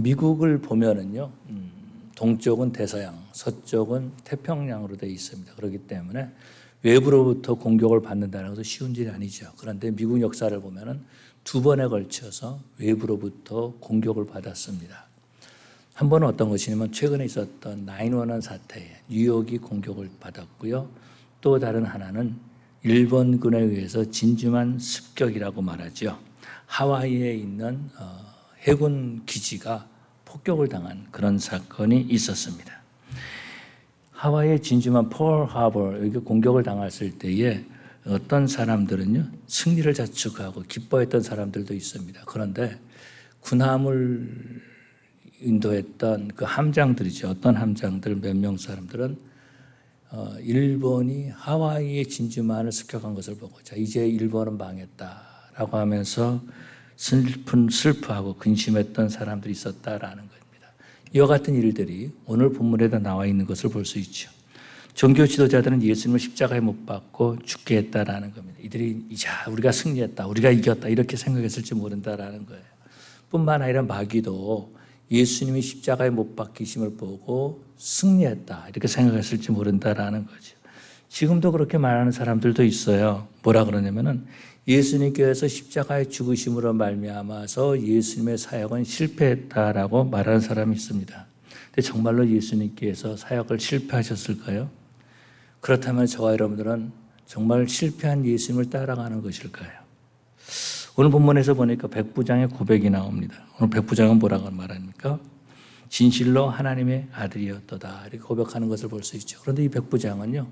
미국을 보면은요, 동쪽은 대서양, 서쪽은 태평양으로 되어 있습니다. 그렇기 때문에 외부로부터 공격을 받는다는 것은 쉬운 일이 아니죠. 그런데 미국 역사를 보면은 두 번에 걸쳐서 외부로부터 공격을 받았습니다. 한 번은 어떤 것이냐면 최근에 있었던 9/11 사태에 뉴욕이 공격을 받았고요. 또 다른 하나는 일본군에 의해서 진주만 습격이라고 말하죠. 하와이에 있는 해군 기지가 폭격을 당한 그런 사건이 있었습니다. 하와이의 진주만 펄하버 여기 공격을 당했을 때에 어떤 사람들은요 승리를 자축하고 기뻐했던 사람들도 있습니다. 그런데 군함을 인도했던 그 함장들이죠. 어떤 함장들 몇 명 사람들은 일본이 하와이의 진주만을 습격한 것을 보고 자 이제 일본은 망했다라고 하면서 슬퍼하고 근심했던 사람들이 있었다라는 겁니다. 이와 같은 일들이 오늘 본문에도 나와 있는 것을 볼 수 있죠. 종교 지도자들은 예수님을 십자가에 못 박고 죽게 했다라는 겁니다. 이들이 자 우리가 승리했다, 우리가 이겼다 이렇게 생각했을지 모른다라는 거예요. 뿐만 아니라 마귀도 예수님이 십자가에 못 박히심을 보고 승리했다 이렇게 생각했을지 모른다라는 거죠. 지금도 그렇게 말하는 사람들도 있어요. 뭐라 그러냐면은 예수님께서 십자가에 죽으심으로 말미암아서 예수님의 사역은 실패했다라고 말하는 사람이 있습니다. 근데 정말로 예수님께서 사역을 실패하셨을까요? 그렇다면 저와 여러분들은 정말 실패한 예수님을 따라가는 것일까요? 오늘 본문에서 보니까 백부장의 고백이 나옵니다. 오늘 백부장은 뭐라고 말합니까? 진실로 하나님의 아들이었도다 이렇게 고백하는 것을 볼 수 있죠. 그런데 이 백부장은요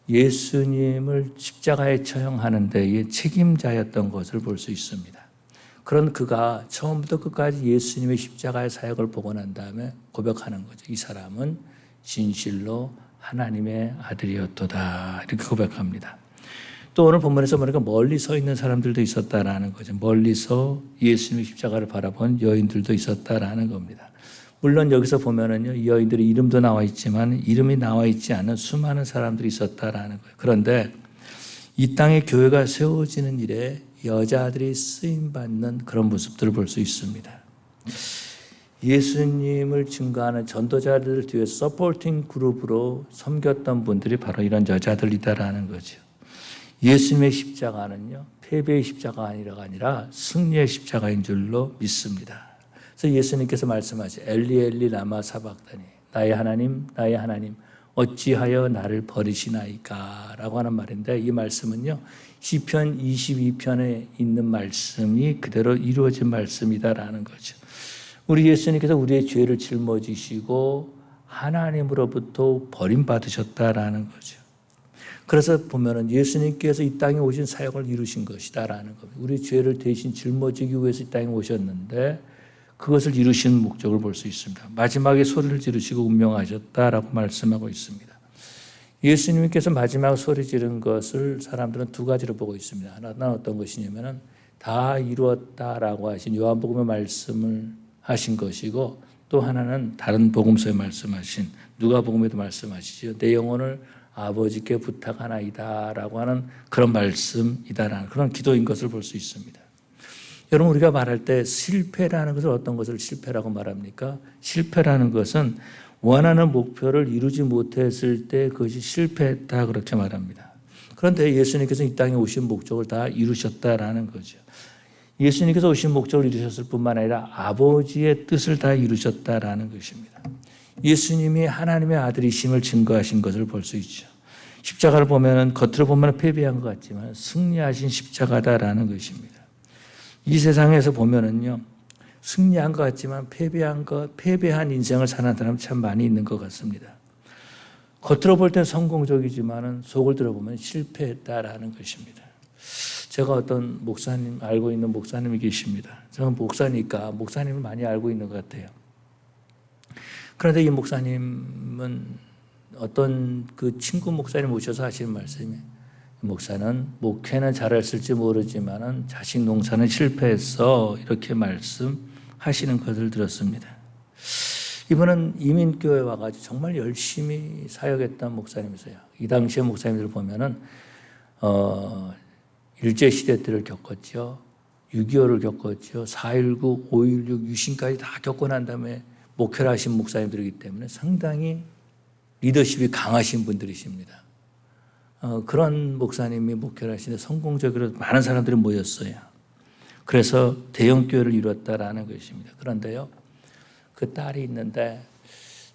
예수님을 십자가에 처형하는 데에 책임자였던 것을 볼 수 있습니다. 그런 그가 처음부터 끝까지 예수님의 십자가의 사역을 보고 난 다음에 고백하는 거죠. 이 사람은 진실로 하나님의 아들이었도다 이렇게 고백합니다. 또 오늘 본문에서 보니까 멀리 서 있는 사람들도 있었다라는 거죠. 멀리서 예수님의 십자가를 바라본 여인들도 있었다라는 겁니다. 물론 여기서 보면은요, 이 여인들의 이름도 나와 있지만 이름이 나와 있지 않은 수많은 사람들이 있었다라는 거예요. 그런데 이 땅에 교회가 세워지는 일에 여자들이 쓰임받는 그런 모습들을 볼 수 있습니다. 예수님을 증거하는 전도자들 뒤에서 서포팅 그룹으로 섬겼던 분들이 바로 이런 여자들이다라는 거죠. 예수님의 십자가는요, 패배의 십자가가 아니라 승리의 십자가인 줄로 믿습니다. 그래서 예수님께서 말씀하시 엘리 엘리 라마 사박다니 나의 하나님 어찌하여 나를 버리시나이까 라고 하는 말인데 이 말씀은요 시편 22편에 있는 말씀이 그대로 이루어진 말씀이다라는 거죠. 우리 예수님께서 우리의 죄를 짊어지시고 하나님으로부터 버림받으셨다라는 거죠. 그래서 보면은 예수님께서 이 땅에 오신 사역을 이루신 것이다라는 겁니다. 우리 죄를 대신 짊어지기 위해서 이 땅에 오셨는데 그것을 이루신 목적을 볼 수 있습니다. 마지막에 소리를 지르시고 운명하셨다라고 말씀하고 있습니다. 예수님께서 마지막 소리 지른 것을 사람들은 두 가지로 보고 있습니다. 하나는 어떤 것이냐면은 다 이루었다라고 하신 요한복음의 말씀을 하신 것이고 또 하나는 다른 복음서에 말씀하신 누가복음에도 말씀하시죠. 내 영혼을 아버지께 부탁하나이다라고 하는 그런 말씀이다라는 그런 기도인 것을 볼 수 있습니다. 여러분 우리가 말할 때 실패라는 것을 어떤 것을 실패라고 말합니까? 실패라는 것은 원하는 목표를 이루지 못했을 때 그것이 실패했다 그렇게 말합니다. 그런데 예수님께서 이 땅에 오신 목적을 다 이루셨다라는 거죠. 예수님께서 오신 목적을 이루셨을 뿐만 아니라 아버지의 뜻을 다 이루셨다라는 것입니다. 예수님이 하나님의 아들이심을 증거하신 것을 볼 수 있죠. 십자가를 보면 겉으로 보면 패배한 것 같지만 승리하신 십자가다라는 것입니다. 이 세상에서 보면은요, 승리한 것 같지만 패배한 인생을 사는 사람 참 많이 있는 것 같습니다. 겉으로 볼 때는 성공적이지만은 속을 들어보면 실패했다라는 것입니다. 제가 어떤 목사님, 알고 있는 목사님이 계십니다. 저는 목사니까 목사님을 많이 알고 있는 것 같아요. 그런데 이 목사님은 어떤 그 친구 목사님 오셔서 하시는 말씀이 목사는 목회는 잘했을지 모르지만은 자식 농사는 실패했어 이렇게 말씀하시는 것을 들었습니다. 이분은 이민교회 와가지고 정말 열심히 사역했던 목사님이세요. 이 당시에 목사님들 보면은 일제시대 때를 겪었죠. 6.25를 겪었죠. 4.19, 5.16 유신까지 다 겪고 난 다음에 목회를 하신 목사님들이기 때문에 상당히 리더십이 강하신 분들이십니다. 그런 목사님이 목회를 하시는데 성공적으로 많은 사람들이 모였어요. 그래서 대형교회를 이뤘다라는 것입니다. 그런데요, 그 딸이 있는데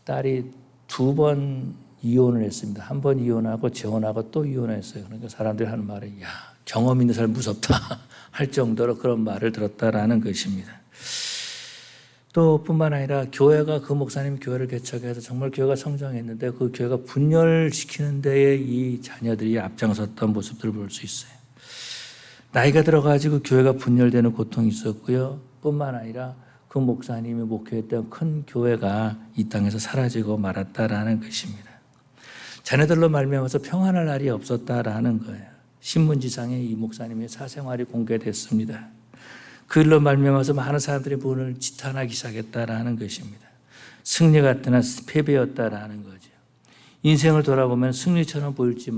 딸이 2번 이혼을 했습니다. 한 번 이혼하고 재혼하고 또 이혼했어요. 그러니까 사람들이 하는 말이 야, 경험 있는 사람 무섭다 할 정도로 그런 말을 들었다라는 것입니다. 또 뿐만 아니라 교회가 그 목사님 교회를 개척해서 정말 교회가 성장했는데 그 교회가 분열시키는 데에 이 자녀들이 앞장섰던 모습들을 볼 수 있어요. 나이가 들어가지고 교회가 분열되는 고통이 있었고요. 뿐만 아니라 그 목사님이 목회했던 큰 교회가 이 땅에서 사라지고 말았다라는 것입니다. 자녀들로 말미암아서 평안할 날이 없었다라는 거예요. 신문지상에 이 목사님의 사생활이 공개됐습니다. 그 일로 말미암아서 많은 사람들이 본을 지탄하기 시작했다라는 것입니다. 승리 같으나 패배였다라는 거죠. 인생을 돌아보면 승리처럼 보일지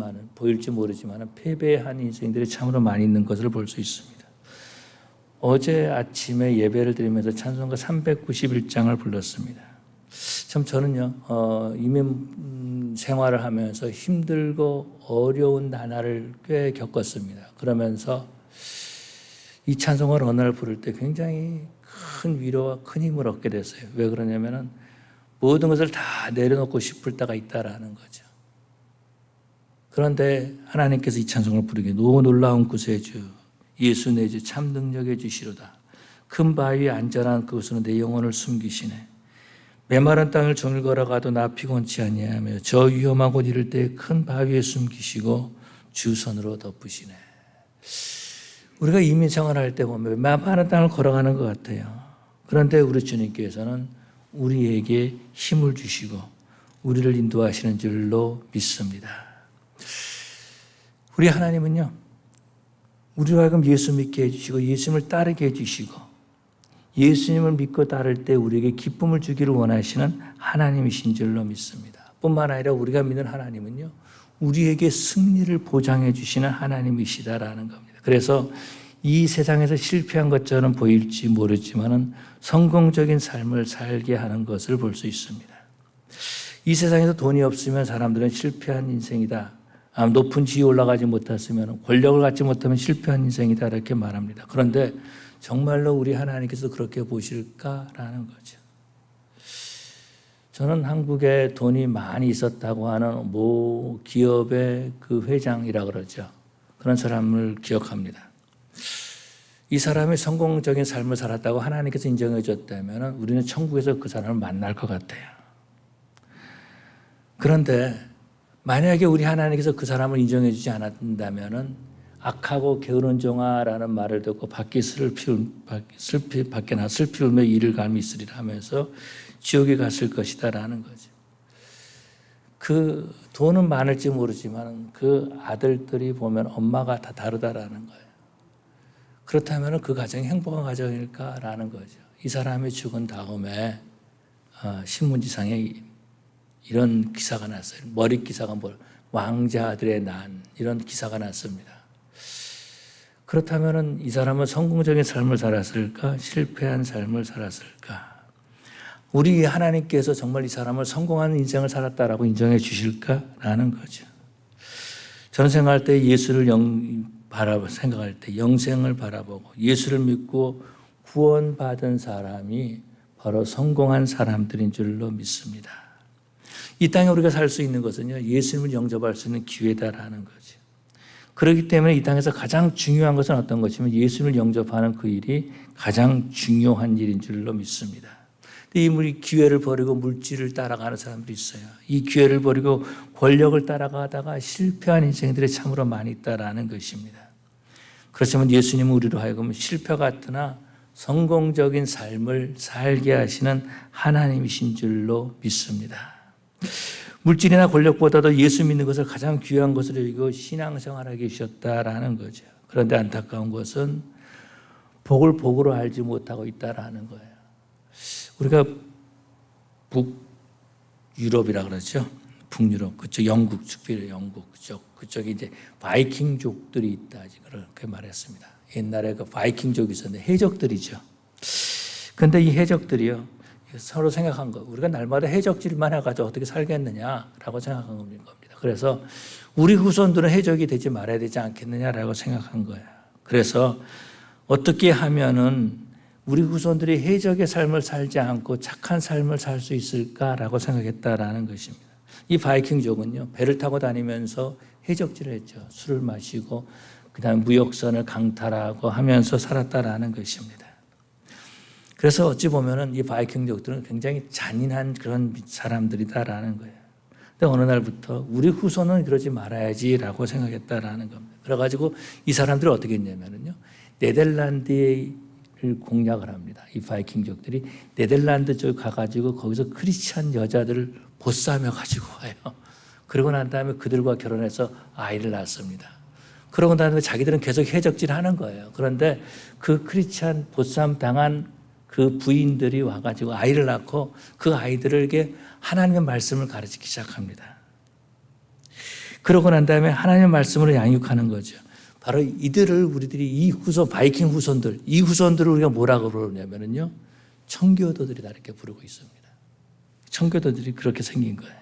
모르지만 패배한 인생들이 참으로 많이 있는 것을 볼 수 있습니다. 어제 아침에 예배를 드리면서 찬송가 391장을 불렀습니다. 참 저는요, 이민 생활을 하면서 힘들고 어려운 나날을 꽤 겪었습니다. 그러면서 이 찬송을 어느 날 부를 때 굉장히 큰 위로와 큰 힘을 얻게 됐어요. 왜 그러냐면은 모든 것을 다 내려놓고 싶을 때가 있다라는 거죠. 그런데 하나님께서 이 찬송을 부르게 노 놀라운 구세주 예수 내 주 참 능력의 주시로다. 큰 바위에 안전한 그곳으로 내 영혼을 숨기시네. 메마른 땅을 종일 걸어가도 나 피곤치 아니하며 저 위험한 곳 이를 때 큰 바위에 숨기시고 주 손으로 덮으시네. 우리가 이민 생활할 때 보면 많은 땅을 걸어가는 것 같아요. 그런데 우리 주님께서는 우리에게 힘을 주시고 우리를 인도하시는 줄로 믿습니다. 우리 하나님은요, 우리로 하여금 예수 믿게 해주시고 예수님을 따르게 해주시고 예수님을 믿고 따를 때 우리에게 기쁨을 주기를 원하시는 하나님이신 줄로 믿습니다. 뿐만 아니라 우리가 믿는 하나님은요, 우리에게 승리를 보장해 주시는 하나님이시다라는 겁니다. 그래서 이 세상에서 실패한 것처럼 보일지 모르지만은 성공적인 삶을 살게 하는 것을 볼 수 있습니다. 이 세상에서 돈이 없으면 사람들은 실패한 인생이다. 높은 지위에 올라가지 못했으면, 권력을 갖지 못하면 실패한 인생이다 이렇게 말합니다. 그런데 정말로 우리 하나님께서 그렇게 보실까라는 거죠. 저는 한국에 돈이 많이 있었다고 하는 모 기업의 그 회장이라 그러죠. 그런 사람을 기억합니다. 이 사람이 성공적인 삶을 살았다고 하나님께서 인정해 줬다면 우리는 천국에서 그 사람을 만날 것 같아요. 그런데 만약에 우리 하나님께서 그 사람을 인정해 주지 않았다면 악하고 게으른 종아라는 말을 듣고 밖에 슬피 울며 이를 갈미 있으리라 하면서 지옥에 갔을 것이다라는 거죠. 그 돈은 많을지 모르지만 그 아들들이 보면 엄마가 다 다르다라는 거예요. 그렇다면 그 가정이 행복한 가정일까라는 거죠. 이 사람이 죽은 다음에 신문지상에 이런 기사가 났어요. 머리 기사가 왕자들의 난 이런 기사가 났습니다. 그렇다면 이 사람은 성공적인 삶을 살았을까? 실패한 삶을 살았을까? 우리 하나님께서 정말 이 사람을 성공한 인생을 살았다라고 인정해 주실까라는 거죠. 저는 생각할 때 예수를 생각할 때 영생을 바라보고 예수를 믿고 구원받은 사람이 바로 성공한 사람들인 줄로 믿습니다. 이 땅에 우리가 살 수 있는 것은요, 예수님을 영접할 수 있는 기회다라는 거죠. 그렇기 때문에 이 땅에서 가장 중요한 것은 어떤 것이면 예수님을 영접하는 그 일이 가장 중요한 일인 줄로 믿습니다. 이 기회를 버리고 물질을 따라가는 사람들이 있어요. 이 기회를 버리고 권력을 따라가다가 실패한 인생들이 참으로 많이 있다라는 것입니다. 그렇지만 예수님은 우리로 하여금 실패 같으나 성공적인 삶을 살게 하시는 하나님이신 줄로 믿습니다. 물질이나 권력보다도 예수 믿는 것을 가장 귀한 것으로 여기고 신앙생활하게 하셨다라는 거죠. 그런데 안타까운 것은 복을 복으로 알지 못하고 있다라는 거예요. 우리가 북유럽이라 그러죠. 북유럽 그쪽 영국, 특별히 영국 그쪽에 이제 바이킹족들이 있다 그렇게 말했습니다. 옛날에 그 바이킹족이 있었는데 해적들이죠. 근데 이 해적들이요, 서로 생각한 거, 우리가 날마다 해적질만 해가지고 어떻게 살겠느냐라고 생각한 겁니다. 그래서 우리 후손들은 해적이 되지 말아야 되지 않겠느냐라고 생각한 거예요. 그래서 어떻게 하면은 우리 후손들이 해적의 삶을 살지 않고 착한 삶을 살 수 있을까라고 생각했다라는 것입니다. 이 바이킹족은요, 배를 타고 다니면서 해적질을 했죠. 술을 마시고 그다음 무역선을 강탈하고 하면서 살았다라는 것입니다. 그래서 어찌 보면은 이 바이킹족들은 굉장히 잔인한 그런 사람들이다라는 거예요. 근데 어느 날부터 우리 후손은 그러지 말아야지라고 생각했다라는 겁니다. 그래가지고 이 사람들이 어떻게 했냐면요, 네덜란드를 공략을 합니다. 이 바이킹족들이 네덜란드 쪽 가가지고 거기서 크리스찬 여자들을 보쌈해 가지고 와요. 그러고 난 다음에 그들과 결혼해서 아이를 낳습니다. 그러고 난 다음에 자기들은 계속 해적질 하는 거예요. 그런데 그 크리스찬 보쌈 당한 그 부인들이 와가지고 아이를 낳고 그 아이들에게 하나님의 말씀을 가르치기 시작합니다. 그러고 난 다음에 하나님의 말씀으로 양육하는 거죠. 바로 이들을 우리들이 이 후손, 바이킹 후손들, 이 후손들을 우리가 뭐라고 부르냐면요, 청교도들이다 이렇게 부르고 있습니다. 청교도들이 그렇게 생긴 거예요.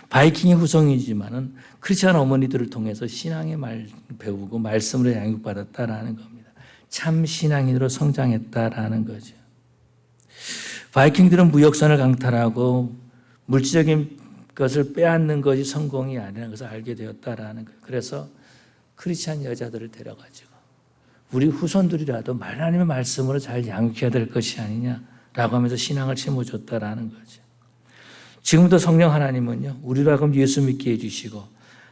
바이킹의 후손이지만은 크리스천 어머니들을 통해서 신앙의 말 배우고 말씀으로 양육받았다라는 겁니다. 참 신앙인으로 성장했다라는 거죠. 바이킹들은 무역선을 강탈하고 물질적인 것을 빼앗는 것이 성공이 아니라는 것을 알게 되었다라는 거예요. 그래서 크리스찬 여자들을 데려가지고 우리 후손들이라도 하나님의 말씀으로 잘 양육해야 될 것이 아니냐라고 하면서 신앙을 심어줬다라는 거죠. 지금도 성령 하나님은요, 우리로 하여금 예수 믿게 해주시고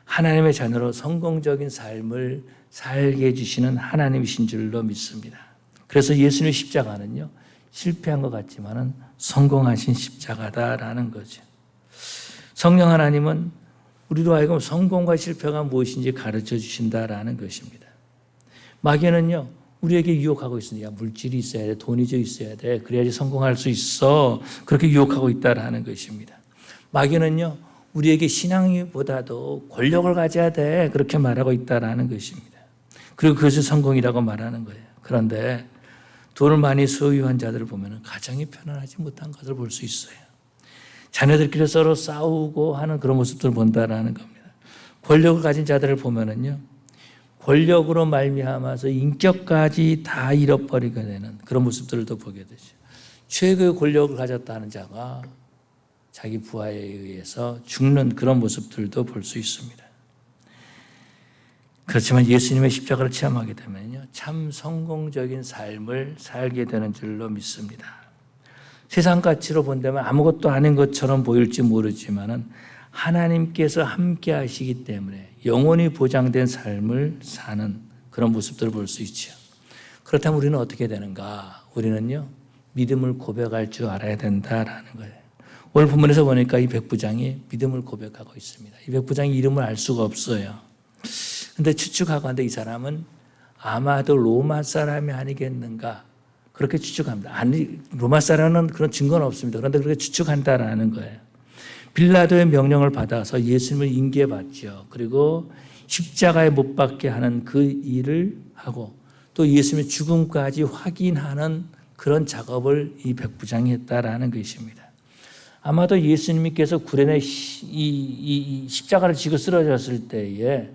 하나님의 자녀로 성공적인 삶을 살게 해주시는 하나님이신 줄로 믿습니다. 그래서 예수님의 십자가는요, 실패한 것 같지만은 성공하신 십자가다라는 거죠. 성령 하나님은 우리로 하여금 성공과 실패가 무엇인지 가르쳐 주신다라는 것입니다. 마귀는요, 우리에게 유혹하고 있습니다. 야, 물질이 있어야 돼, 돈이 좀 있어야 돼, 그래야지 성공할 수 있어. 그렇게 유혹하고 있다라는 것입니다. 마귀는요, 우리에게 신앙보다도 권력을 가져야 돼, 그렇게 말하고 있다라는 것입니다. 그리고 그것을 성공이라고 말하는 거예요. 그런데 돈을 많이 소유한 자들을 보면 가정이 편안하지 못한 것을 볼 수 있어요. 자녀들끼리 서로 싸우고 하는 그런 모습들을 본다라는 겁니다. 권력을 가진 자들을 보면은요, 권력으로 말미암아서 인격까지 다 잃어버리게 되는 그런 모습들도 보게 되죠. 최고의 권력을 가졌다는 자가 자기 부하에 의해서 죽는 그런 모습들도 볼 수 있습니다. 그렇지만 예수님의 십자가를 체험하게 되면요, 참 성공적인 삶을 살게 되는 줄로 믿습니다. 세상 가치로 본다면 아무것도 아닌 것처럼 보일지 모르지만은 하나님께서 함께 하시기 때문에 영원히 보장된 삶을 사는 그런 모습들을 볼 수 있죠. 그렇다면 우리는 어떻게 되는가? 우리는요, 믿음을 고백할 줄 알아야 된다라는 거예요. 오늘 본문에서 보니까 이 백부장이 믿음을 고백하고 있습니다. 이 백부장이 이름을 알 수가 없어요. 근데 추측하건대 이 사람은 아마도 로마 사람이 아니겠는가, 그렇게 추측합니다. 아니, 로마 사람은 그런 증거는 없습니다. 그런데 그렇게 추측한다라는 거예요. 빌라도의 명령을 받아서 예수님을 인계받죠. 그리고 십자가에 못 박게 하는 그 일을 하고 또 예수님의 죽음까지 확인하는 그런 작업을 이 백부장이 했다라는 것입니다. 아마도 예수님께서 구레네 이 십자가를 지고 쓰러졌을 때에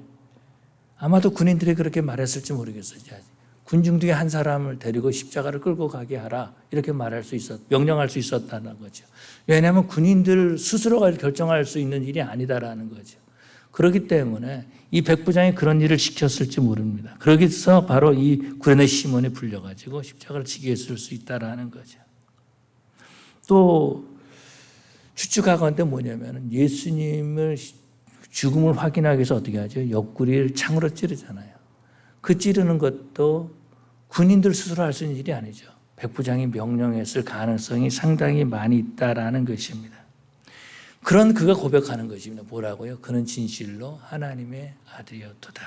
아마도 군인들이 그렇게 말했을지 모르겠어요. 군중 중에 한 사람을 데리고 십자가를 끌고 가게 하라, 이렇게 명령할 수 있었다는 거죠. 왜냐하면 군인들 스스로가 결정할 수 있는 일이 아니다라는 거죠. 그렇기 때문에 이 백부장이 그런 일을 시켰을지 모릅니다. 그러기서 바로 이 구레네 시몬이 불려가지고 십자가를 지게 했을 수 있다라는 거죠. 또 추측하건대 뭐냐면 예수님을 죽음을 확인하기 위해서 어떻게 하죠? 옆구리를 창으로 찌르잖아요. 그 찌르는 것도 군인들 스스로 할 수 있는 일이 아니죠. 백부장이 명령했을 가능성이 상당히 많이 있다라는 것입니다. 그런 그가 고백하는 것입니다. 뭐라고요? 그는 진실로 하나님의 아들이었도다,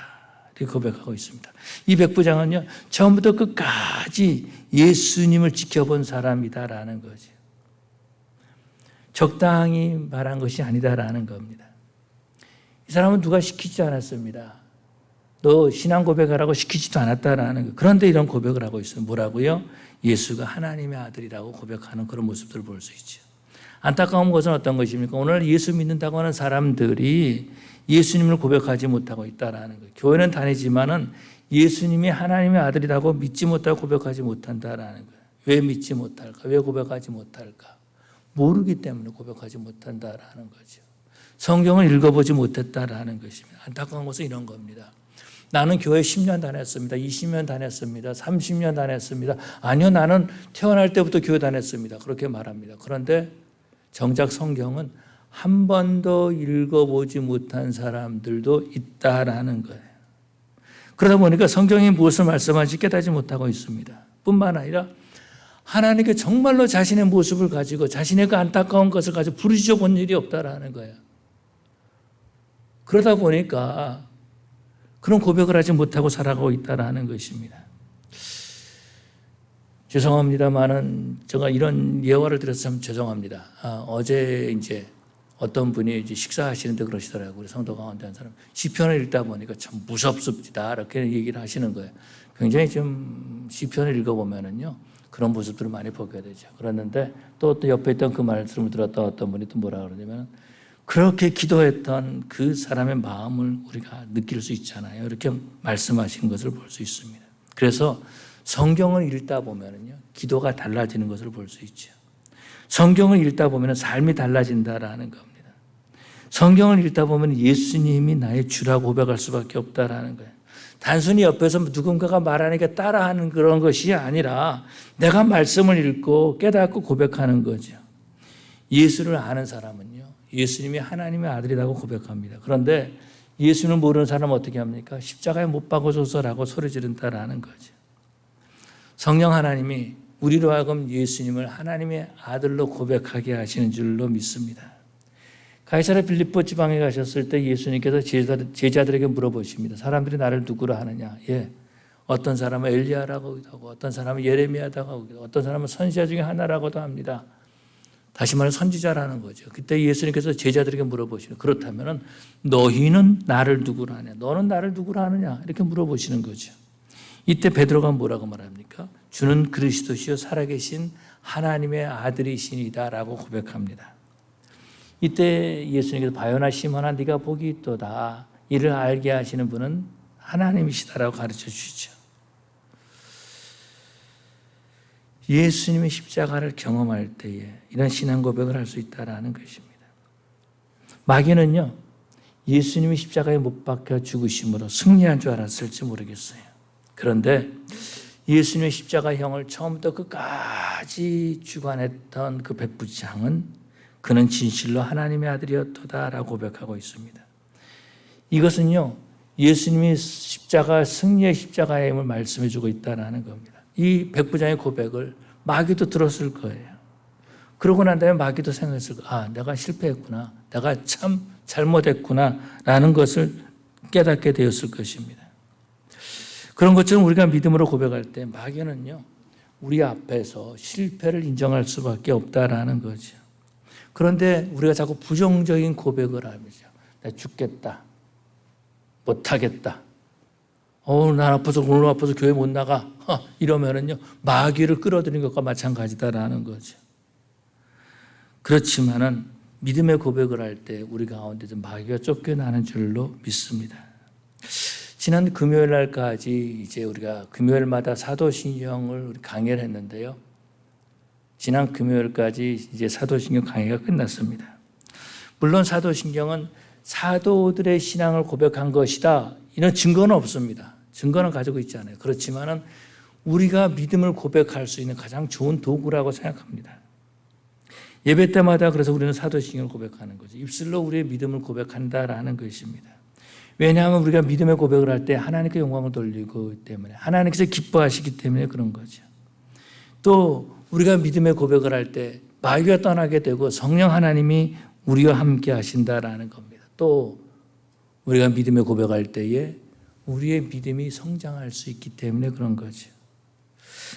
이렇게 고백하고 있습니다. 이 백부장은요, 처음부터 끝까지 예수님을 지켜본 사람이다라는 거죠. 적당히 말한 것이 아니다라는 겁니다. 이 사람은 누가 시키지 않았습니다. 너 신앙 고백하라고 시키지도 않았다라는 거예요. 그런데 이런 고백을 하고 있어요. 뭐라고요? 예수가 하나님의 아들이라고 고백하는 그런 모습들을 볼 수 있죠. 안타까운 것은 어떤 것입니까? 오늘 예수 믿는다고 하는 사람들이 예수님을 고백하지 못하고 있다라는 거예요. 교회는 다니지만은 예수님이 하나님의 아들이라고 믿지 못하고 고백하지 못한다라는 거예요. 왜 믿지 못할까? 왜 고백하지 못할까? 모르기 때문에 고백하지 못한다라는 거죠. 성경을 읽어보지 못했다라는 것입니다. 안타까운 것은 이런 겁니다. 나는 교회 10년 다녔습니다. 20년 다녔습니다. 30년 다녔습니다. 아니요, 나는 태어날 때부터 교회 다녔습니다. 그렇게 말합니다. 그런데 정작 성경은 한 번도 읽어보지 못한 사람들도 있다라는 거예요. 그러다 보니까 성경이 무엇을 말씀하는지 깨닫지 못하고 있습니다. 뿐만 아니라 하나님께 정말로 자신의 모습을 가지고 자신의 그 안타까운 것을 가지고 부르짖어 본 일이 없다라는 거예요. 그러다 보니까 그런 고백을 하지 못하고 살아가고 있다라는 것입니다. 죄송합니다만은 제가 이런 예화를 들어서 참 죄송합니다. 어제 이제 어떤 분이 이제 식사하시는데 그러시더라고요. 우리 성도 가운데 한 사람. 시편을 읽다 보니까 참 무섭습니다. 이렇게 얘기를 하시는 거예요. 굉장히 좀 시편을 읽어보면은요. 그런 모습들을 많이 보게 되죠. 그랬는데 또 옆에 있던 그 말씀을 들었던 어떤 분이 또 뭐라 그러냐면 그렇게 기도했던 그 사람의 마음을 우리가 느낄 수 있잖아요. 이렇게 말씀하신 것을 볼 수 있습니다. 그래서 성경을 읽다 보면은요. 기도가 달라지는 것을 볼 수 있죠. 성경을 읽다 보면 삶이 달라진다라는 겁니다. 성경을 읽다 보면 예수님이 나의 주라고 고백할 수밖에 없다라는 거예요. 단순히 옆에서 누군가가 말하니까 따라하는 그런 것이 아니라 내가 말씀을 읽고 깨닫고 고백하는 거죠. 예수를 아는 사람은요. 예수님이 하나님의 아들이라고 고백합니다. 그런데 예수를 모르는 사람은 어떻게 합니까? 십자가에 못 박아줘서라고 소리 지른다라는 거죠. 성령 하나님이 우리로 하여금 예수님을 하나님의 아들로 고백하게 하시는 줄로 믿습니다. 가이사랴 빌립보 지방에 가셨을 때 예수님께서 제자들에게 물어보십니다. 사람들이 나를 누구로 하느냐? 어떤 사람은 엘리야라고 하고 어떤 사람은 예레미야라고 하고 어떤 사람은 선지자 중에 하나라고도 합니다. 다시 말해 선지자라는 거죠. 그때 예수님께서 제자들에게 물어보시는 그렇다면 너희는 나를 누구로 하냐? 너는 나를 누구로 하느냐? 이렇게 물어보시는 거죠. 이때 베드로가 뭐라고 말합니까? 주는 그리스도시요 살아계신 하나님의 아들이시니다라고 고백합니다. 이때 예수님께서 바요나 시몬아 네가 복이 있도다. 이를 알게 하시는 분은 하나님이시다라고 가르쳐 주시죠. 예수님의 십자가를 경험할 때에 이런 신앙 고백을 할 수 있다라는 것입니다. 마귀는요. 예수님이 십자가에 못 박혀 죽으심으로 승리한 줄 알았을지 모르겠어요. 그런데 예수님의 십자가형을 처음부터 끝까지 주관했던 그 백부장은 그는 진실로 하나님의 아들이었도다라고 고백하고 있습니다. 이것은요. 예수님이 십자가 승리의 십자가의 힘을 말씀해 주고 있다는 겁니다. 이 백부장의 고백을 마귀도 들었을 거예요. 그러고 난 다음에 마귀도 생각했을 거예요. 내가 실패했구나. 내가 참 잘못했구나 라는 것을 깨닫게 되었을 것입니다. 그런 것처럼 우리가 믿음으로 고백할 때 마귀는요. 우리 앞에서 실패를 인정할 수밖에 없다라는 거죠. 그런데 우리가 자꾸 부정적인 고백을 하면서 나 죽겠다. 못하겠다. 난 아파서 오늘 아파서 교회 못 나가. 이러면은요. 마귀를 끌어들이는 것과 마찬가지다라는 거죠. 그렇지만은 믿음의 고백을 할 때 우리 가운데서 마귀가 쫓겨나는 줄로 믿습니다. 지난 금요일 날까지 이제 우리가 금요일마다 사도신경을 강의를 했는데요. 지난 금요일까지 이제 사도신경 강의가 끝났습니다. 물론 사도신경은 사도들의 신앙을 고백한 것이다. 이런 증거는 없습니다. 증거는 가지고 있지 않아요. 그렇지만은 우리가 믿음을 고백할 수 있는 가장 좋은 도구라고 생각합니다. 예배 때마다 그래서 우리는 사도신경을 고백하는 거죠. 입술로 우리의 믿음을 고백한다라는 것입니다. 왜냐하면 우리가 믿음의 고백을 할 때 하나님께 영광을 돌리기 때문에 하나님께서 기뻐하시기 때문에 그런 거죠. 또 우리가 믿음의 고백을 할 때 마귀가 떠나게 되고 성령 하나님이 우리와 함께 하신다라는 겁니다. 또 우리가 믿음의 고백할 때에 우리의 믿음이 성장할 수 있기 때문에 그런 거죠.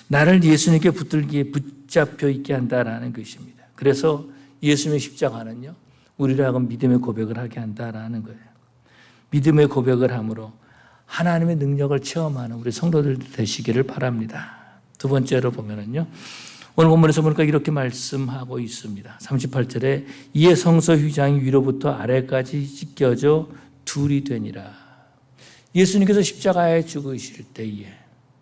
나를 예수님께 붙잡혀 있게 한다라는 것입니다. 그래서 예수님의 십자가는요. 우리를 하여금 믿음의 고백을 하게 한다라는 거예요. 믿음의 고백을 함으로 하나님의 능력을 체험하는 우리 성도들 되시기를 바랍니다. 두 번째로 보면은요, 오늘 본문에서 보니까 이렇게 말씀하고 있습니다. 38절에 이에 성소 휘장이 위로부터 아래까지 찢겨져 둘이 되니라. 예수님께서 십자가에 죽으실 때에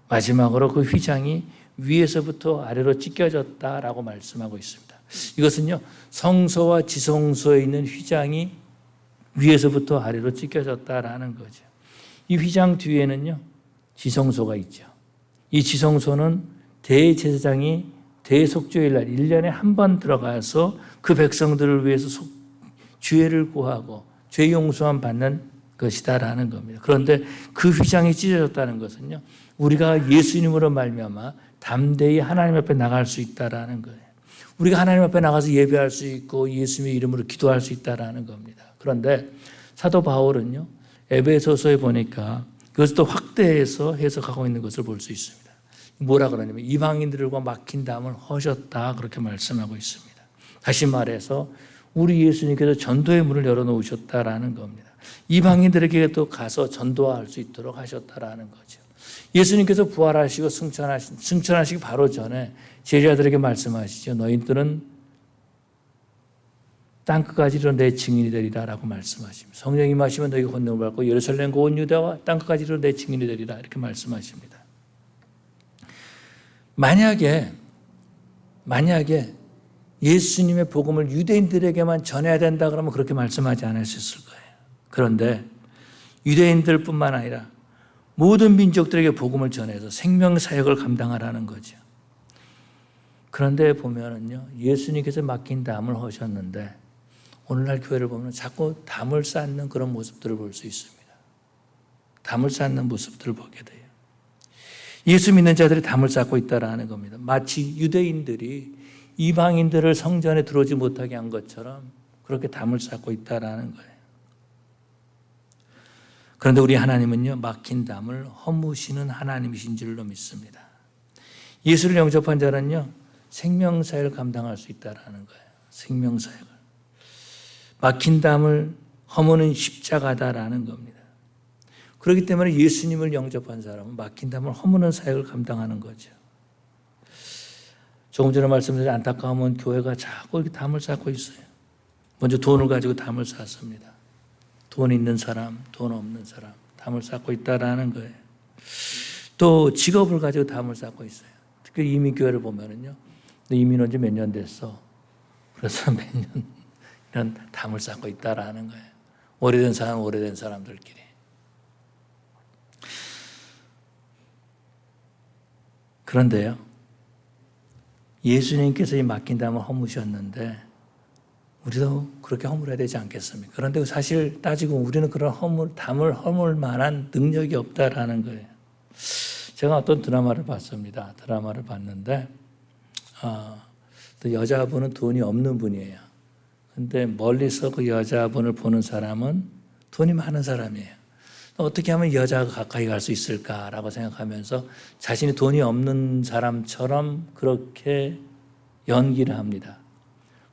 마지막으로 그 휘장이 위에서부터 아래로 찢겨졌다라고 말씀하고 있습니다. 이것은요, 성소와 지성소에 있는 휘장이 위에서부터 아래로 찢겨졌다라는 거죠. 이 휘장 뒤에는요, 지성소가 있죠. 이 지성소는 대제사장이 대속죄일 날 1년에 한 번 들어가서 그 백성들을 위해서 죄를 구하고 죄 용서함 받는 것이다라는 겁니다. 그런데 그 휘장이 찢어졌다는 것은요, 우리가 예수님으로 말미암아 담대히 하나님 앞에 나갈 수 있다라는 거예요. 우리가 하나님 앞에 나가서 예배할 수 있고 예수님의 이름으로 기도할 수 있다라는 겁니다. 그런데 사도 바울은요, 에베소서에 보니까 그것을 또 확대해서 해석하고 있는 것을 볼 수 있습니다. 뭐라 그러냐면 이방인들과 막힌 담을 허셨다, 그렇게 말씀하고 있습니다. 다시 말해서 우리 예수님께서 전도의 문을 열어놓으셨다라는 겁니다. 이방인들에게 또 가서 전도할 수 있도록 하셨다라는 거죠. 예수님께서 부활하시고 승천하시기 바로 전에 제자들에게 말씀하시죠. 너희들은 땅끝까지 이르러 내 증인이 되리라 라고 말씀하십니다. 성령이 임하시면 너희가 권능을 받고 예루살렘과 온 유다와 땅끝까지 이르러 내 증인이 되리라 이렇게 말씀하십니다. 만약에 예수님의 복음을 유대인들에게만 전해야 된다 그러면 그렇게 말씀하지 않으셨을 거예요. 그런데 유대인들뿐만 아니라 모든 민족들에게 복음을 전해서 생명사역을 감당하라는 거죠. 그런데 보면은요, 예수님께서 맡긴 담을 하셨는데 오늘날 교회를 보면 자꾸 담을 쌓는 그런 모습들을 볼 수 있습니다. 담을 쌓는 모습들을 보게 돼요. 예수 믿는 자들이 담을 쌓고 있다라는 겁니다. 마치 유대인들이 이방인들을 성전에 들어오지 못하게 한 것처럼 그렇게 담을 쌓고 있다라는 거예요. 그런데 우리 하나님은요, 막힌 담을 허무시는 하나님이신 줄로 믿습니다. 예수를 영접한 자는요, 생명사역을 감당할 수 있다라는 거예요. 생명사역을. 막힌 담을 허무는 십자가다라는 겁니다. 그렇기 때문에 예수님을 영접한 사람은 막힌 담을 허무는 사역을 감당하는 거죠. 조금 전에 말씀드린 안타까움은 교회가 자꾸 이렇게 담을 쌓고 있어요. 먼저 돈을 가지고 담을 쌓습니다. 돈 있는 사람, 돈 없는 사람, 담을 쌓고 있다라는 거예요. 또 직업을 가지고 담을 쌓고 있어요. 특히 이민교회를 보면은요, 너 이민 온 지 몇 년 됐어. 그래서 몇 년, 이런 담을 쌓고 있다라는 거예요. 오래된 사람, 오래된 사람들끼리. 그런데요, 예수님께서 이 맡긴 담을 허무셨는데 우리도 그렇게 허물어야 되지 않겠습니까? 그런데 사실 따지고 우리는 그런 담을 허물 만한 능력이 없다라는 거예요. 제가 어떤 드라마를 봤습니다. 드라마를 봤는데 또 여자분은 돈이 없는 분이에요. 근데 멀리서 그 여자분을 보는 사람은 돈이 많은 사람이에요. 어떻게 하면 여자가 가까이 갈 수 있을까라고 생각하면서 자신이 돈이 없는 사람처럼 그렇게 연기를 합니다.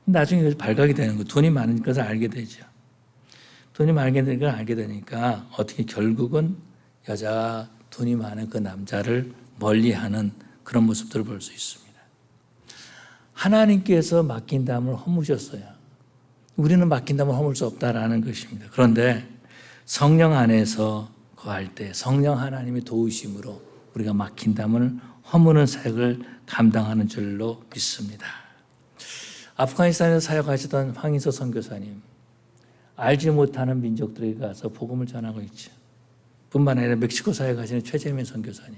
나중에 발각이 되는 거예요. 돈이 많은 것을 알게 되죠. 돈이 많은 걸 알게 되니까 어떻게 결국은 여자가 돈이 많은 그 남자를 멀리하는 그런 모습들을 볼 수 있습니다. 하나님께서 맡긴 담을 허무셨어요. 우리는 맡긴 담을 허물 수 없다라는 것입니다. 그런데 성령 안에서 거할 때 성령 하나님의 도우심으로 우리가 막힌 담을 허무는 사역을 감당하는 줄로 믿습니다. 아프가니스탄에서 사역하시던 황인서 선교사님, 알지 못하는 민족들에게 가서 복음을 전하고 있죠. 뿐만 아니라 멕시코 사역하시는 최재민 선교사님,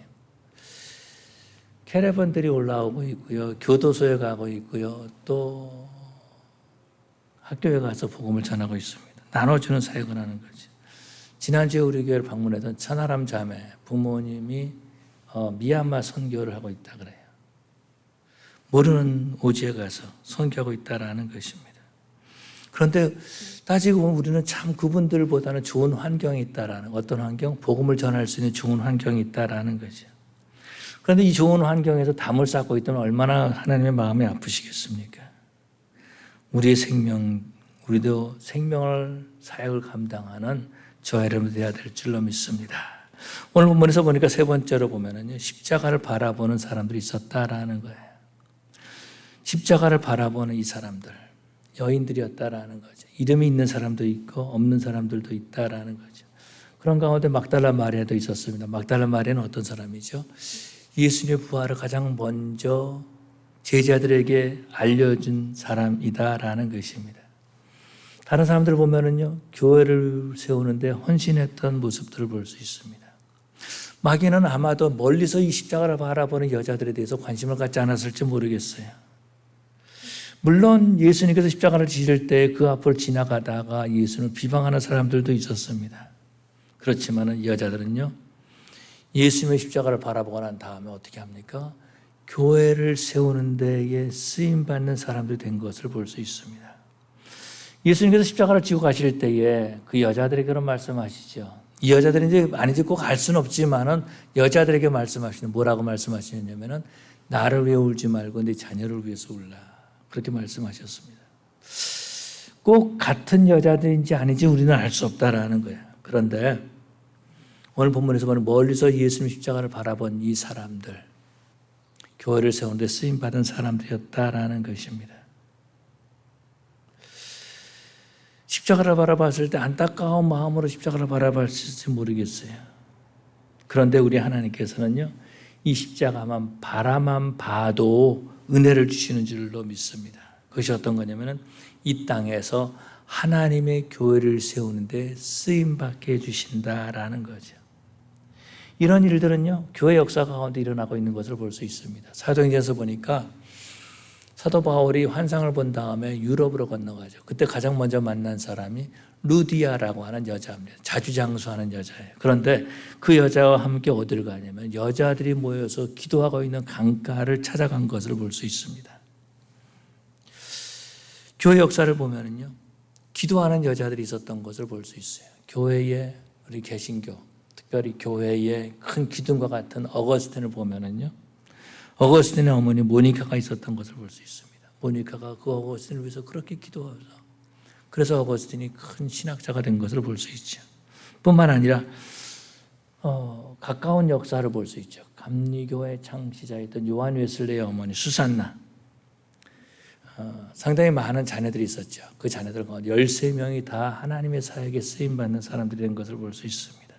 캐러밴들이 올라오고 있고요, 교도소에 가고 있고요, 또 학교에 가서 복음을 전하고 있습니다. 나눠주는 사역을 하는 거죠. 지난주에 우리 교회를 방문했던 천하람 자매 부모님이 미얀마 선교를 하고 있다 그래요. 모르는 오지에 가서 선교하고 있다라는 것입니다. 그런데 따지고 보면 우리는 참 그분들보다는 좋은 환경이 있다라는, 어떤 환경? 복음을 전할 수 있는 좋은 환경이 있다라는 거죠. 그런데 이 좋은 환경에서 담을 쌓고 있다면 얼마나 하나님의 마음이 아프시겠습니까? 우리의 생명, 우리도 생명을 사역을 감당하는 저와 여러분이 되어야 될 줄로 믿습니다. 오늘 본문에서 보니까 세 번째로 보면은요, 십자가를 바라보는 사람들이 있었다라는 거예요. 십자가를 바라보는 이 사람들, 여인들이었다라는 거죠. 이름이 있는 사람도 있고 없는 사람들도 있다라는 거죠. 그런 가운데 막달라 마리아도 있었습니다. 막달라 마리아는 어떤 사람이죠? 예수님의 부활을 가장 먼저 제자들에게 알려준 사람이다라는 것입니다. 다른 사람들 보면은요, 교회를 세우는데 헌신했던 모습들을 볼 수 있습니다. 마귀는 아마도 멀리서 이 십자가를 바라보는 여자들에 대해서 관심을 갖지 않았을지 모르겠어요. 물론 예수님께서 십자가를 지실 때 그 앞을 지나가다가 예수를 비방하는 사람들도 있었습니다. 그렇지만 여자들은요, 예수님의 십자가를 바라보고 난 다음에 어떻게 합니까? 교회를 세우는 데에 쓰임받는 사람들이 된 것을 볼 수 있습니다. 예수님께서 십자가를 지고 가실 때에 그 여자들에게 그런 말씀하시죠. 이 여자들이 이제 아니지 꼭 알 수는 없지만은 여자들에게 말씀하시는, 뭐라고 말씀하시냐면은 나를 위해 울지 말고 네 자녀를 위해서 울라. 그렇게 말씀하셨습니다. 꼭 같은 여자들인지 아닌지 우리는 알 수 없다라는 거예요. 그런데 오늘 본문에서 보면 멀리서 예수님 십자가를 바라본 이 사람들, 교회를 세우는데 쓰임받은 사람들이었다라는 것입니다. 십자가를 바라봤을 때 안타까운 마음으로 십자가를 바라봤을지 모르겠어요. 그런데 우리 하나님께서는요, 이 십자가만 바라만 봐도 은혜를 주시는 줄로 믿습니다. 그것이 어떤 거냐면은 이 땅에서 하나님의 교회를 세우는데 쓰임받게 해주신다라는 거죠. 이런 일들은요, 교회 역사 가운데 일어나고 있는 것을 볼 수 있습니다. 사도행전에서 보니까 사도 바울이 환상을 본 다음에 유럽으로 건너가죠. 그때 가장 먼저 만난 사람이 루디아라고 하는 여자입니다. 자주장수하는 여자예요. 그런데 그 여자와 함께 어디를 가냐면 여자들이 모여서 기도하고 있는 강가를 찾아간 것을 볼 수 있습니다. 교회 역사를 보면은요, 기도하는 여자들이 있었던 것을 볼 수 있어요. 교회에 우리 개신교, 특별히 교회에 큰 기둥과 같은 어거스틴을 보면은요, 어거스틴의 어머니 모니카가 있었던 것을 볼 수 있습니다. 모니카가 그 어거스틴을 위해서 그렇게 기도해서 그래서 어거스틴이 큰 신학자가 된 것을 볼 수 있죠. 뿐만 아니라 가까운 역사를 볼 수 있죠. 감리교의 창시자였던 요한 웨슬레의 어머니 수산나, 상당히 많은 자녀들이 있었죠. 그 자녀들 가운데 13명이 다 하나님의 사역에 쓰임받는 사람들이 된 것을 볼 수 있습니다.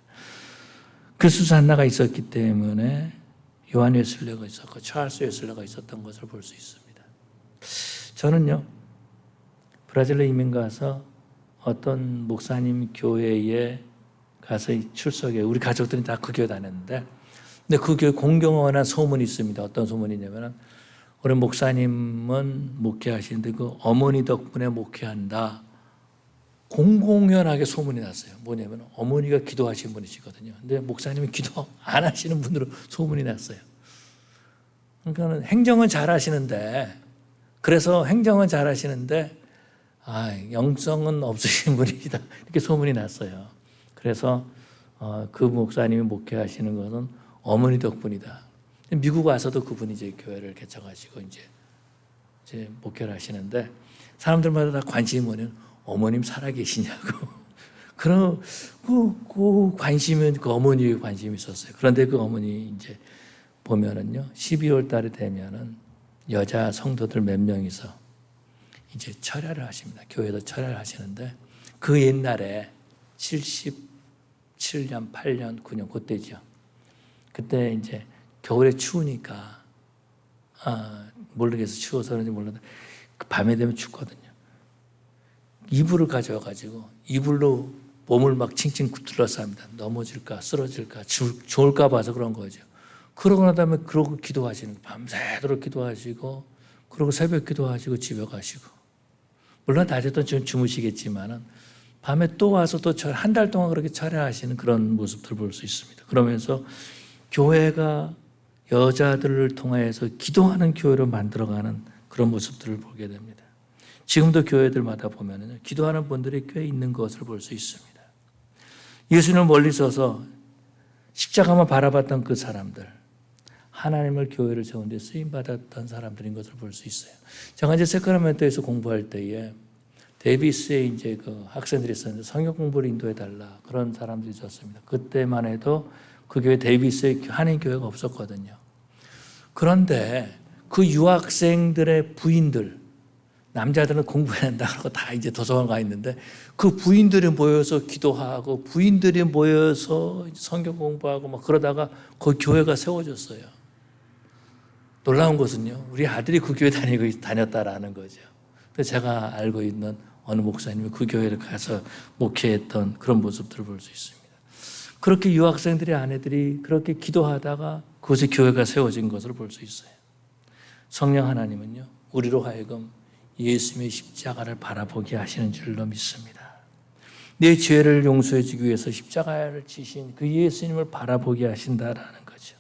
그 수산나가 있었기 때문에 요한 웨슬레가 있었고 찰스 웨슬레가 있었던 것을 볼 수 있습니다. 저는요, 브라질로 이민 가서 어떤 목사님 교회에 가서 출석해, 우리 가족들은 다 그 교회 다녔는데, 근데 그 교회 공경원한 소문이 있습니다. 어떤 소문이냐면은 우리 목사님은 목회하시는데 그 어머니 덕분에 목회한다. 공공연하게 소문이 났어요. 뭐냐면 어머니가 기도하신 분이시거든요. 근데 목사님은 기도 안 하시는 분으로 소문이 났어요. 그러니까 행정은 잘 하시는데, 그래서 행정은 잘 하시는데, 영성은 없으신 분이다. 이렇게 소문이 났어요. 그래서 그 목사님이 목회하시는 것은 어머니 덕분이다. 미국 와서도 그분이 이제 교회를 개척하시고 이제 목회를 하시는데, 사람들마다 다 관심이 뭐냐면 어머님 살아계시냐고. 그런 그 관심은 그 어머니의 관심이 있었어요. 그런데 그 어머니 이제 보면은요, 12월 달에 되면은 여자 성도들 몇 명이서 이제 철야를 하십니다. 교회도 철야를 하시는데, 그 옛날에 77년, 8년, 9년 그때죠. 그때 이제 겨울에 추우니까 모르겠어, 추워서 그런지 몰라도 밤에 되면 춥거든요. 이불을 가져와가지고 이불로 몸을 막 칭칭 둘러쌉니다. 넘어질까 쓰러질까 좋을까 봐서 그런 거죠. 그러고 난 다음에 그러고 기도하시는, 밤새도록 기도하시고, 그러고 새벽 기도하시고 집에 가시고, 물론 낮에도 주무시겠지만은 밤에 또 와서 또 한 달 동안 그렇게 철야하시는 그런 모습들을 볼 수 있습니다. 그러면서 교회가 여자들을 통해서 기도하는 교회로 만들어가는 그런 모습들을 보게 됩니다. 지금도 교회들마다 보면은 기도하는 분들이 꽤 있는 것을 볼 수 있습니다. 예수님을 멀리 서서 십자가만 바라봤던 그 사람들, 하나님을 교회를 세우는데 쓰임받았던 사람들인 것을 볼 수 있어요. 제가 이제 세크라멘토에서 공부할 때에 데이비스의 이제 그 학생들이 있었는데 성경 공부를 인도해 달라, 그런 사람들이 있었습니다. 그때만 해도 그 교회 데이비스에 한인교회가 없었거든요. 그런데 그 유학생들의 부인들, 남자들은 공부해야 한다 그러고 다 이제 도서관 가 있는데 그 부인들이 모여서 기도하고 부인들이 모여서 성경 공부하고 막 그러다가 그 교회가 세워졌어요. 놀라운 것은요, 우리 아들이 그 교회 다녔다라는 거죠. 그래서 제가 알고 있는 어느 목사님이 그 교회를 가서 목회했던 그런 모습들을 볼 수 있습니다. 그렇게 유학생들의 아내들이 그렇게 기도하다가 그곳에 교회가 세워진 것을 볼 수 있어요. 성령 하나님은요, 우리로 하여금 예수님의 십자가를 바라보게 하시는 줄로 믿습니다. 내 죄를 용서해 주기 위해서 십자가를 지신 그 예수님을 바라보게 하신다라는 거죠.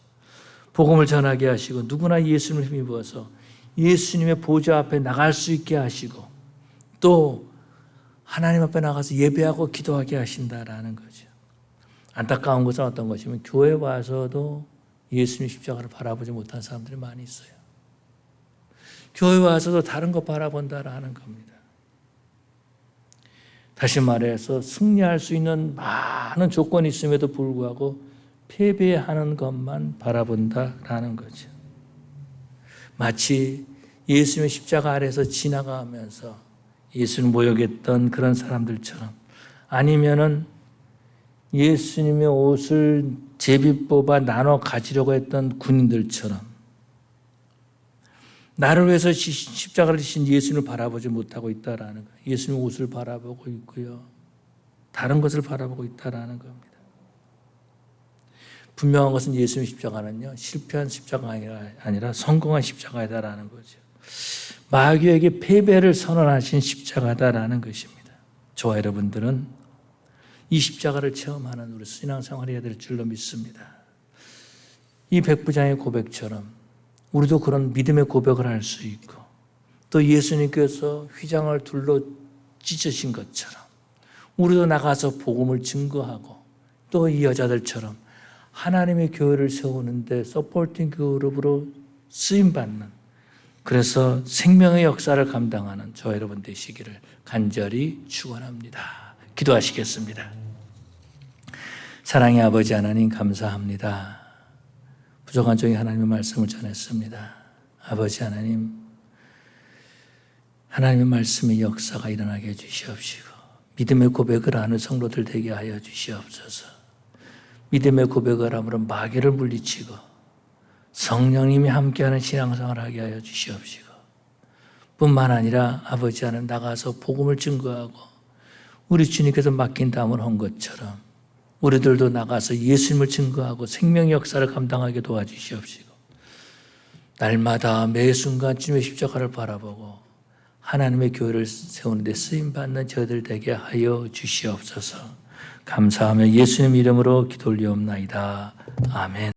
복음을 전하게 하시고 누구나 예수님을 힘입어서 예수님의 보좌 앞에 나갈 수 있게 하시고 또 하나님 앞에 나가서 예배하고 기도하게 하신다라는 거죠. 안타까운 것은 어떤 것이면 교회 와서도 예수님 십자가를 바라보지 못한 사람들이 많이 있어요. 교회 와서도 다른 거 바라본다라는 겁니다. 다시 말해서 승리할 수 있는 많은 조건이 있음에도 불구하고 패배하는 것만 바라본다라는 거죠. 마치 예수님의 십자가 아래에서 지나가면서 예수를 모욕했던 그런 사람들처럼 아니면은 예수님의 옷을 제비 뽑아 나눠 가지려고 했던 군인들처럼 나를 위해서 십자가를 지신 예수님을 바라보지 못하고 있다라는 거예요. 예수님의 옷을 바라보고 있고요. 다른 것을 바라보고 있다라는 겁니다. 분명한 것은 예수님의 십자가는요, 실패한 십자가가 아니라 성공한 십자가다라는 거죠. 마귀에게 패배를 선언하신 십자가다라는 것입니다. 저와 여러분들은 이 십자가를 체험하는 우리 신앙생활을 해야 될 줄로 믿습니다. 이 백부장의 고백처럼 우리도 그런 믿음의 고백을 할 수 있고 또 예수님께서 휘장을 둘러 찢으신 것처럼 우리도 나가서 복음을 증거하고 또 이 여자들처럼 하나님의 교회를 세우는데 서포팅 그룹으로 쓰임받는 그래서 생명의 역사를 감당하는 저와 여러분 되시기를 간절히 축원합니다. 기도하시겠습니다. 사랑의 아버지 하나님 감사합니다. 부족한 종이 하나님의 말씀을 전했습니다. 아버지 하나님, 하나님의 말씀의 역사가 일어나게 해주시옵시고 믿음의 고백을 하는 성도들 되게 하여 주시옵소서. 믿음의 고백을 함으로 마귀를 물리치고 성령님이 함께하는 신앙생활을 하게 하여 주시옵시고 뿐만 아니라 아버지 하나님 나가서 복음을 증거하고 우리 주님께서 맡긴 담을 한 것처럼 우리들도 나가서 예수님을 증거하고 생명의 역사를 감당하게 도와주시옵시고 날마다 매 순간 주님의 십자가를 바라보고 하나님의 교회를 세우는 데 쓰임받는 저희들 되게 하여 주시옵소서. 감사하며 예수님 이름으로 기도 올리옵나이다. 아멘.